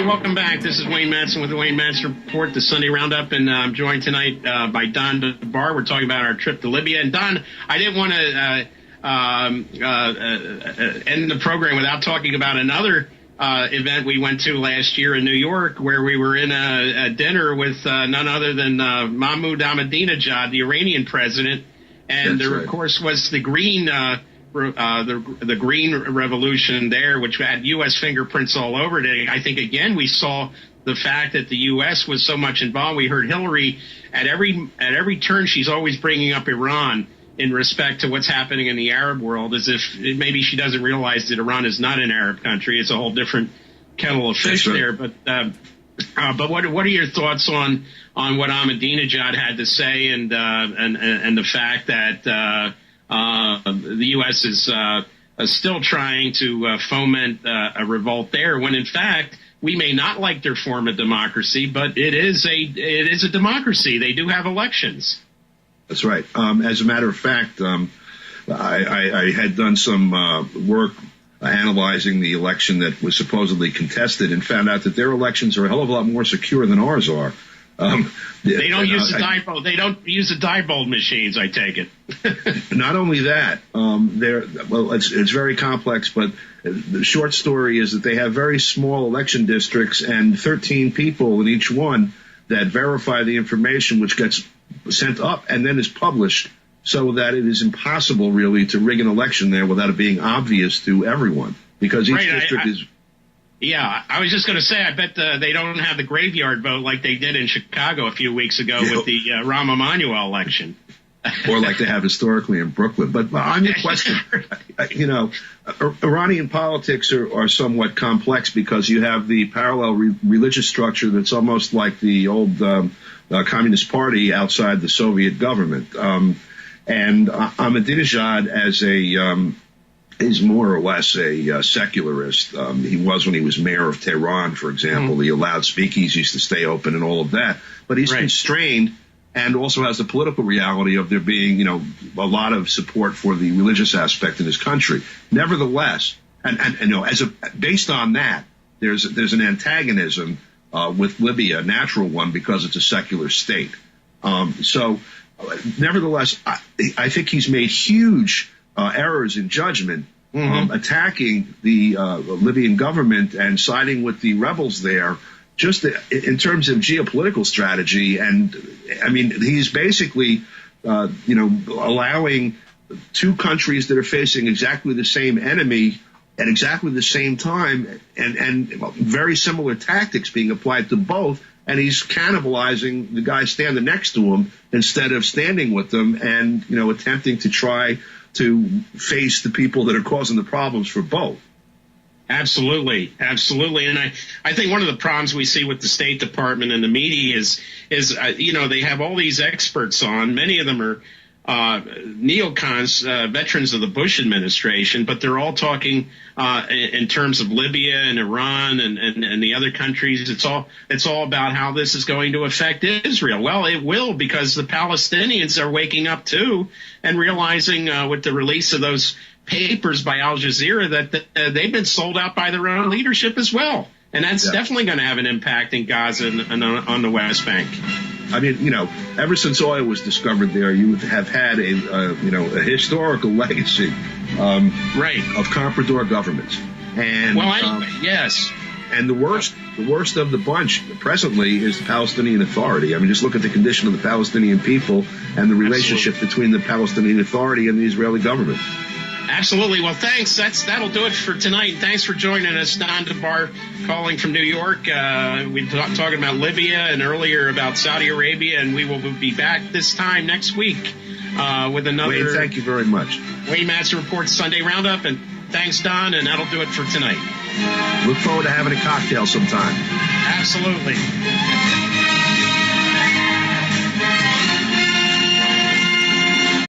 welcome back. This is Wayne Madsen with the Wayne Madsen Report, the Sunday Roundup, and I'm joined tonight by Don DeBar. We're talking about our trip to Libya. And Don, I didn't want to end the program without talking about another event we went to last year in New York, where we were in a dinner with none other than Mahmoud Ahmadinejad, the Iranian president, and there, of course, was the Green. The Green Revolution there, which had U.S. fingerprints all over it. I think, again, we saw the fact that the U.S. was so much involved. We heard Hillary at every turn. She's always bringing up Iran in respect to what's happening in the Arab world, as if maybe she doesn't realize that Iran is not an Arab country. It's a whole different kettle of fish there. But what are your thoughts on what Ahmadinejad had to say and the fact that the U.S. is still trying to foment a revolt there, when in fact we may not like their form of democracy, but it is a democracy. They do have elections. That's right. As a matter of fact, I had done some work analyzing the election that was supposedly contested, and found out that their elections are a hell of a lot more secure than ours are. They don't use the Diebold. They don't use the Diebold machines, I take it. Not only that, it's very complex, but the short story is that they have very small election districts and 13 people in each one that verify the information, which gets sent up and then is published, so that it is impossible really to rig an election there without it being obvious to everyone, because each district is. Yeah, I was just going to say, I bet they don't have the graveyard vote like they did in Chicago a few weeks ago with the Rahm Emanuel election. Or like they have historically in Brooklyn. But on your question, Iranian politics are somewhat complex, because you have the parallel religious structure that's almost like the old Communist Party outside the Soviet government. And Ahmadinejad, as is more or less a secularist. He was when he was mayor of Tehran, for example. He allowed speakeasies to stay open and all of that. But he's constrained, and also has the political reality of there being, a lot of support for the religious aspect in his country. Nevertheless, based on that, there's an antagonism with Libya, a natural one, because it's a secular state. Nevertheless, I think he's made huge errors in judgment, attacking the Libyan government and siding with the rebels there, just in terms of geopolitical strategy. And I mean, he's basically, allowing two countries that are facing exactly the same enemy at exactly the same time, and very similar tactics being applied to both. And he's cannibalizing the guy standing next to him instead of standing with them and, attempting to try to face the people that are causing the problems for both. Absolutely. And I think one of the problems we see with the State Department and the media is they have all these experts on. Many of them are neocons, veterans of the Bush administration, but they're all talking in terms of Libya and Iran and the other countries. It's all about how this is going to affect Israel. Well, it will, because the Palestinians are waking up too and realizing with the release of those papers by Al Jazeera that they've been sold out by their own leadership as well. And that's definitely going to have an impact in Gaza and on the West Bank. I mean, ever since oil was discovered there, you have had a historical legacy of comprador governments. And yes. And the worst of the bunch presently is the Palestinian Authority. I mean, just look at the condition of the Palestinian people and the relationship between the Palestinian Authority and the Israeli government. Absolutely. Well, thanks. That'll do it for tonight. Thanks for joining us, Don DeBar, calling from New York. We talking about Libya and earlier about Saudi Arabia, and we will be back this time next week with another. Wayne, thank you very much. Wayne Madsen Reports Sunday Roundup, and thanks, Don, and that'll do it for tonight. Look forward to having a cocktail sometime. Absolutely.